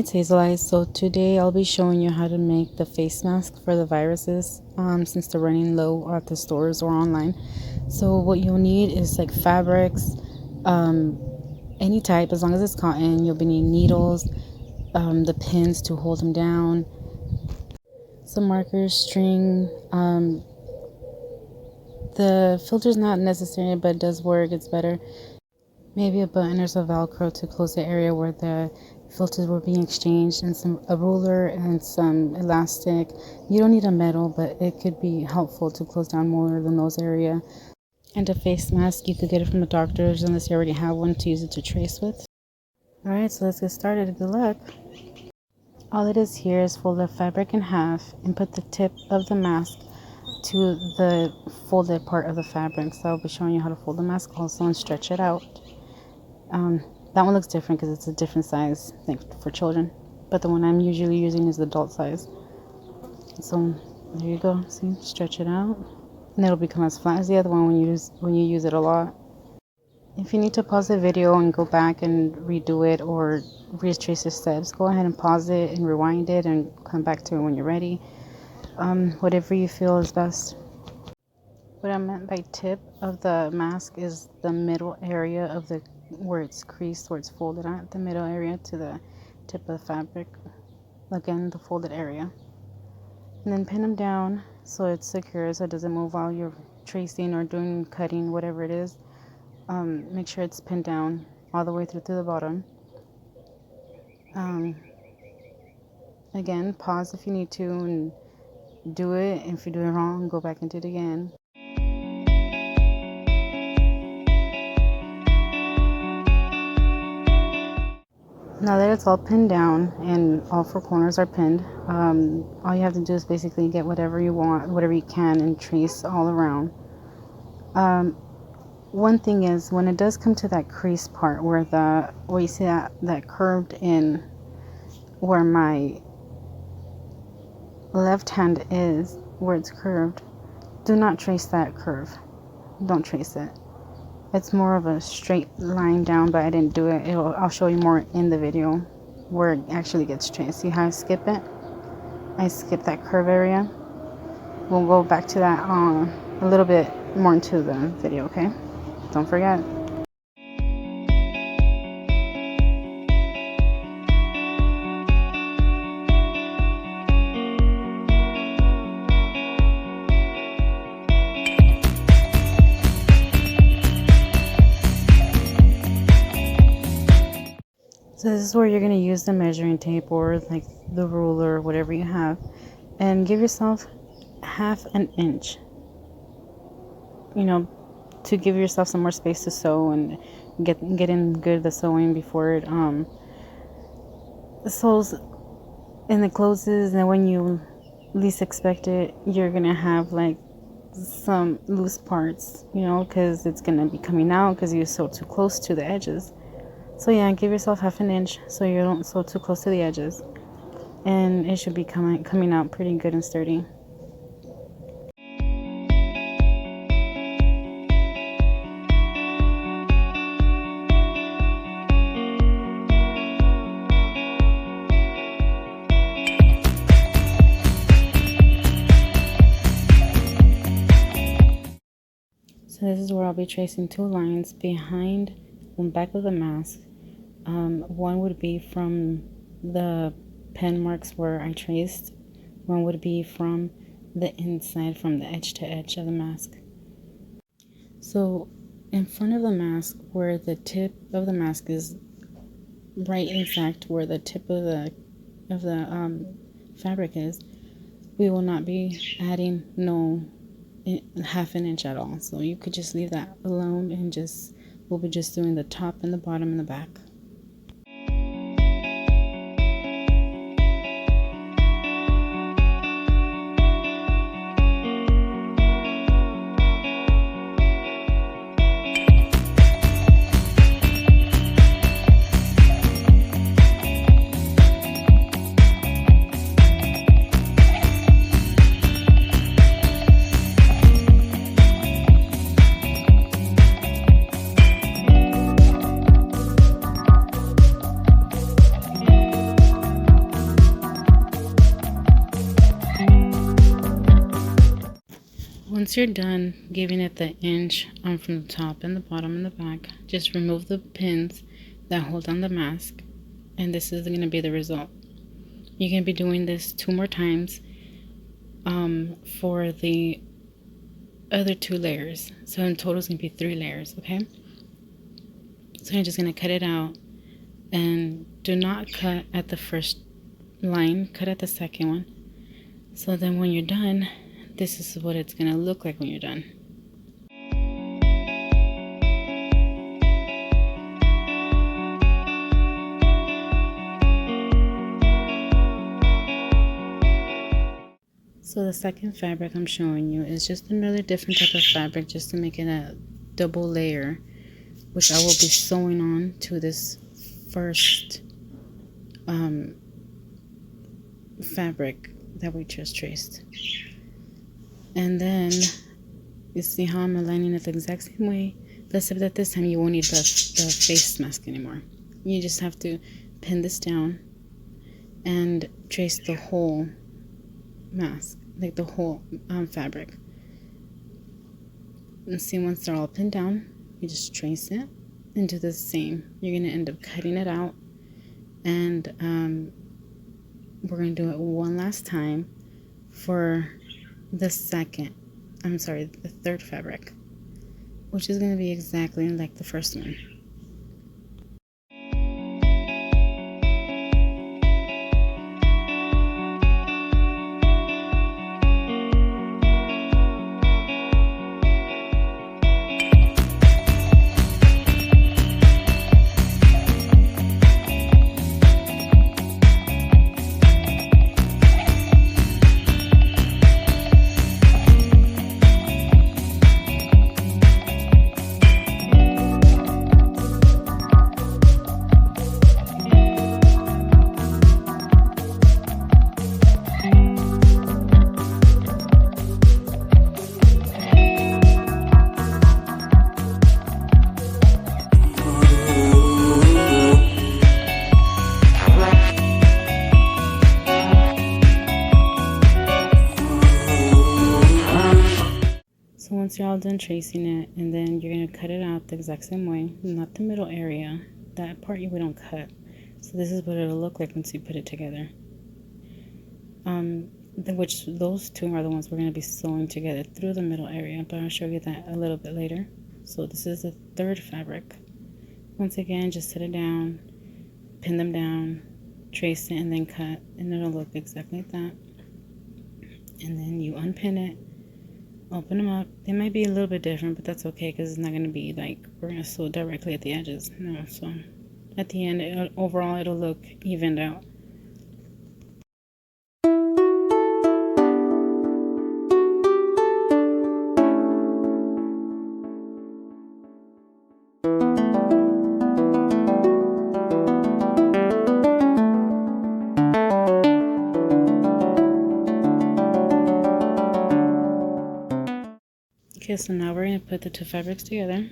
it's Hazel Eyes. So today I'll be showing you how to make the face mask for the viruses since they're running low at the stores or online. So what you'll need is like fabrics, any type as long as it's cotton. You'll be needing needles, the pins to hold them down, some markers, string. The filter's not necessary but it does work, it's better. Maybe a button or some Velcro to close the area where the filters were being exchanged, and a ruler and some elastic. You don't need a metal, but it could be helpful to close down more of the nose area. And a face mask, you could get it from the doctors unless you already have one to use it to trace with. Alright, so let's get started. Good luck. All it is here is fold the fabric in half and put the tip of the mask to the folded part of the fabric. So I'll be showing you how to fold the mask also and stretch it out. That one looks different because it's a different size thing for children, but the one I'm usually using is the adult size. So there you go. See, stretch it out, and it'll become as flat as the other one when you use it a lot. If you need to pause the video and go back and redo it or retrace the steps, go ahead and pause it and rewind it and come back to it when you're ready. Whatever you feel is best. What I meant by tip of the mask is the middle area of the where it's creased, where it's folded at, the middle area to the tip of the fabric. Again, the folded area. And then pin them down so it's secure, so it doesn't move while you're tracing or doing cutting, whatever it is. Make sure it's pinned down all the way through to the bottom. Again, pause if you need to and do it. If you do it wrong, go back and do it again. Now that it's all pinned down and all four corners are pinned, all you have to do is basically get whatever you want, whatever you can, and trace all around. One thing is, when it does come to that crease part where you see that curved in, where my left hand is, where it's curved, do not trace that curve. Don't trace it. It's more of a straight line down, but I didn't do it. I'll show you more in the video where it actually gets traced. See how I skip it? I skip that curve area. We'll go back to that a little bit more into the video, okay? Don't forget. So this is where you're going to use the measuring tape or like the ruler, whatever you have, and give yourself half an inch, to give yourself some more space to sew and get in good the sewing before it sews and it closes. And when you least expect it, you're going to have like some loose parts, because it's going to be coming out because you sew too close to the edges. So yeah, give yourself half an inch so you don't sew too close to the edges, and it should be coming out pretty good and sturdy. So this is where I'll be tracing two lines behind the back of the mask. One would be from the pen marks where I traced. One would be from the inside, from the edge to edge of the mask. So in front of the mask, where the tip of the mask is right exact where the tip of the fabric is, we will not be adding half an inch at all. So you could just leave that alone and we'll be just doing the top and the bottom and the back. Once you're done giving it the inch from the top and the bottom and the back, just remove the pins that hold on the mask, and this is going to be the result. You're going to be doing this 2 more times for the other 2 layers. So in total it's going to be 3 layers, okay? So I'm just going to cut it out, and do not cut at the first line, cut at the second one. So then when you're done, this is what it's going to look like when you're done. So the second fabric I'm showing you is just another different type of fabric, just to make it a double layer, which I will be sewing on to this first fabric that we just traced. And then you see how I'm aligning it the exact same way, except that this time you won't need the face mask anymore. You just have to pin this down and trace the whole mask, like the whole fabric. And see, once they're all pinned down, you just trace it and do the same. You're going to end up cutting it out, and we're going to do it one last time for the third fabric, which is going to be exactly like the first one. Once you're all done tracing it, and then you're going to cut it out the exact same way, not the middle area. That part we don't cut. So this is what it'll look like once you put it together. Which those 2 are the ones we're going to be sewing together through the middle area, but I'll show you that a little bit later. So this is the third fabric. Once again, just set it down, pin them down, trace it, and then cut, and it'll look exactly like that. And then you unpin it, open them up. They might be a little bit different, but that's okay, because it's not going to be like we're going to sew directly at the edges. No, so at the end, overall it'll look evened out. Okay, so now we're going to put the 2 fabrics together,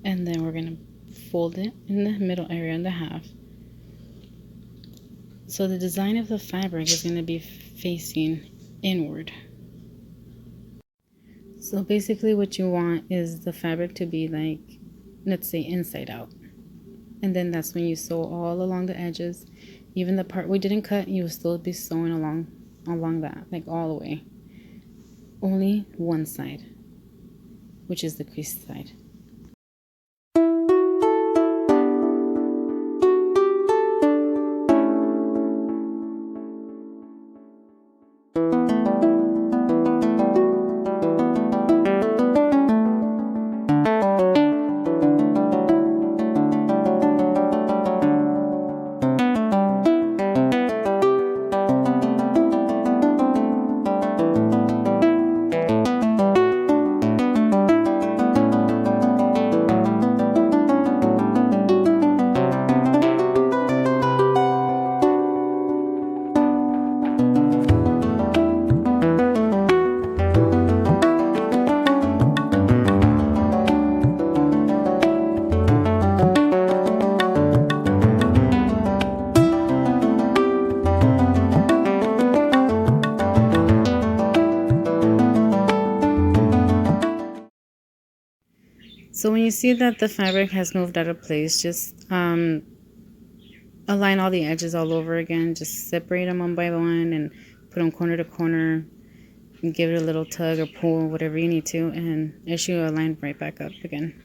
and then we're going to fold it in the middle area in the half. So the design of the fabric is going to be facing inward. So basically what you want is the fabric to be like, let's say, inside out. And then that's when you sew all along the edges. Even the part we didn't cut, you will still be sewing along that, like all the way. Only one side, which is the crease side. So when you see that the fabric has moved out of place, just align all the edges all over again. Just separate them one by one and put them corner to corner and give it a little tug or pull, whatever you need to, and it should align right back up again.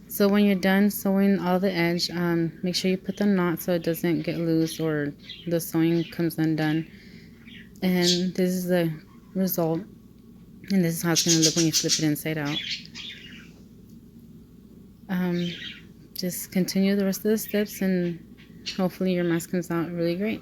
So when you're done sewing all the edge, make sure you put the knot so it doesn't get loose or the sewing comes undone. And this is the result, and this is how it's going to look when you flip it inside out. Just continue the rest of the steps and hopefully your mask comes out really great.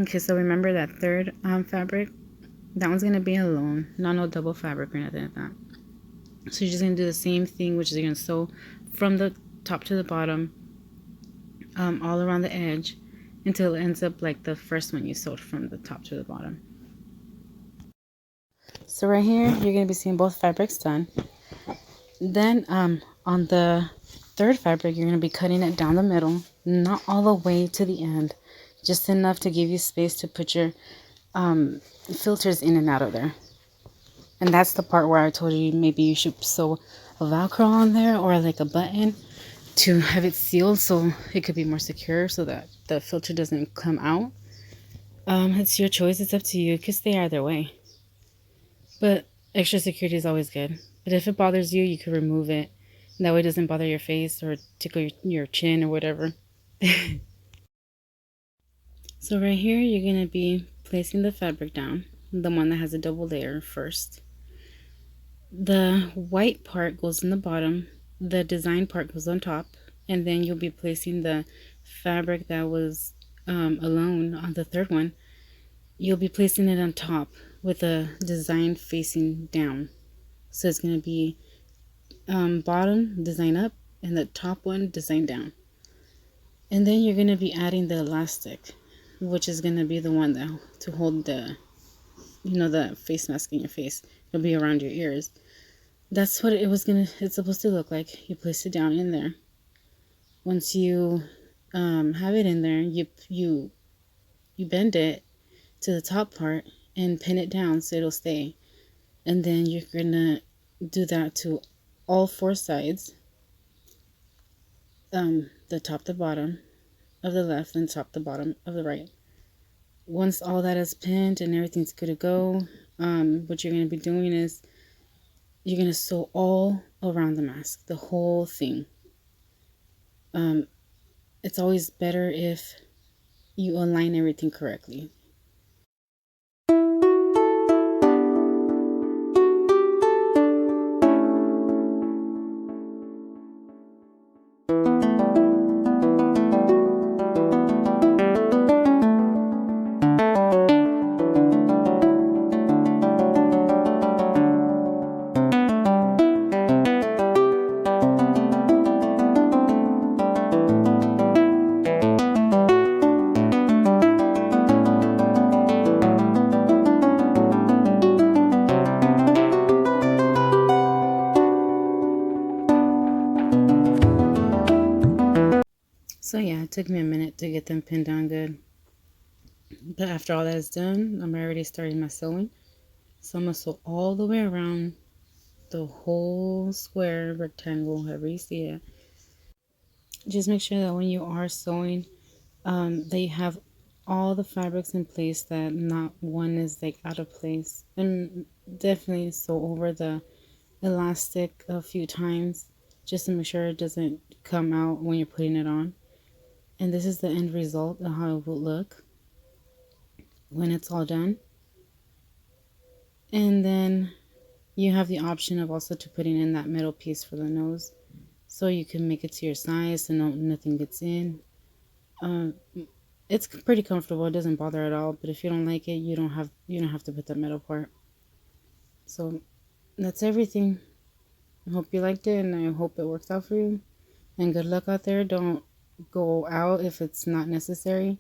Okay, so remember that third fabric, that one's going to be alone, not no double fabric or anything like that. So you're just going to do the same thing, which is you're going to sew from the top to the bottom, all around the edge, until it ends up like the first one you sewed from the top to the bottom. So right here, you're going to be seeing both fabrics done. Then on the third fabric, you're going to be cutting it down the middle, not all the way to the end, just enough to give you space to put your filters in and out of there. And that's the part where I told you maybe you should sew a Velcro on there or like a button to have it sealed so it could be more secure so that the filter doesn't come out. It's your choice. It's up to you. It could stay either way. But extra security is always good. But if it bothers you, you could remove it. That way it doesn't bother your face or tickle your chin or whatever. So right here, you're going to be placing the fabric down, the one that has a double layer first. The white part goes in the bottom, the design part goes on top, and then you'll be placing the fabric that was alone on the third one. You'll be placing it on top with the design facing down. So it's going to be bottom, design up, and the top one, design down. And then you're going to be adding the elastic, which is going to be the one that to hold the, the face mask in your face. It'll be around your ears. That's what it's supposed to look like. You place it down in there. Once you have it in there, you bend it to the top part and pin it down so it'll stay. And then you're gonna do that to all four sides, the top to bottom of the left and top to bottom of the right. Once all that is pinned and everything's good to go, what you're going to be doing is you're going to sew all around the mask, the whole thing. It's always better if you align everything correctly. So yeah, it took me a minute to get them pinned down good. But after all that is done, I'm already starting my sewing. So I'm going to sew all the way around the whole square rectangle, however you see it. Just make sure that when you are sewing, that you have all the fabrics in place, that not one is like out of place. And definitely sew over the elastic a few times just to make sure it doesn't come out when you're putting it on. And this is the end result of how it will look when it's all done. And then you have the option of also to putting in that middle piece for the nose, so you can make it to your size so nothing gets in. It's pretty comfortable, it doesn't bother at all, but if you don't like it, you don't have to put that middle part. So that's everything. I hope you liked it, and I hope it works out for you, and good luck out there. Don't go out if it's not necessary.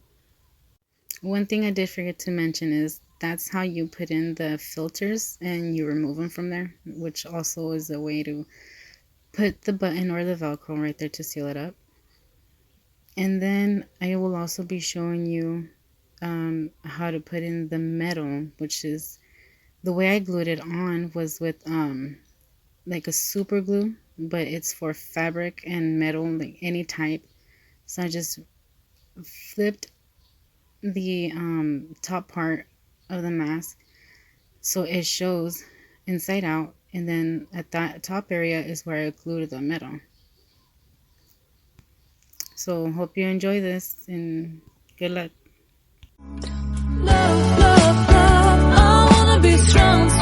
One thing I did forget to mention is that's how you put in the filters and you remove them from there, which also is a way to put the button or the Velcro right there to seal it up. And then I will also be showing you how to put in the metal, which is the way I glued it on was with like a super glue, but it's for fabric and metal, like any type. So I just flipped the top part of the mask so it shows inside out, and then at that top area is where I glued the metal. So hope you enjoy this, and good luck. Love, love, love, I wanna be strong.